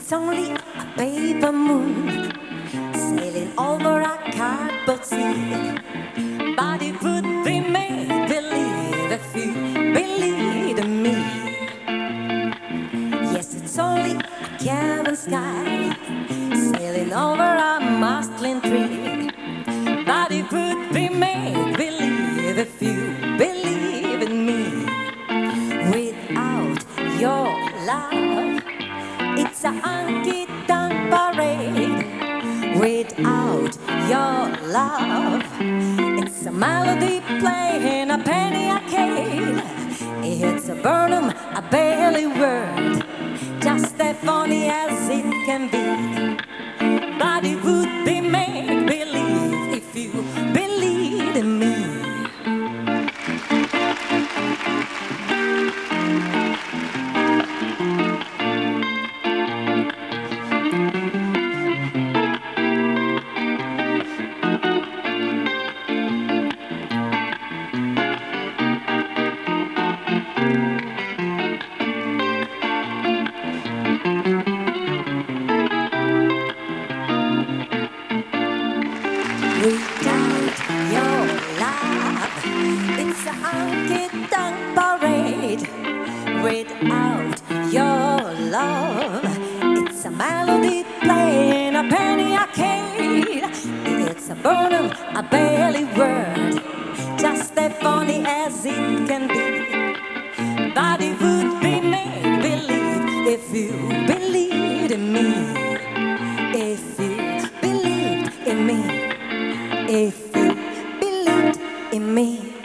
It's only a paper moon sailing over a cardboard sea. But it would be made believe if you believed in me. Yes, it's only a cabin sky sailing over a muslin tree. But it would be made believe if you believe in me. Without your love, it's a honky-tonk parade. Without your love, it's a melody playing a penny arcade. It's a Burnham, a Bailey word, just as funny as it can be. But it would be make believe if you believed in me. Without your love, it's a honky-tonk parade. Without your love, it's a melody playing a penny arcade. It's a Burnham, a Bailey word, just as funny as it can be. But it would be make believe if you believed in me. If you believed in me. If you believed in me.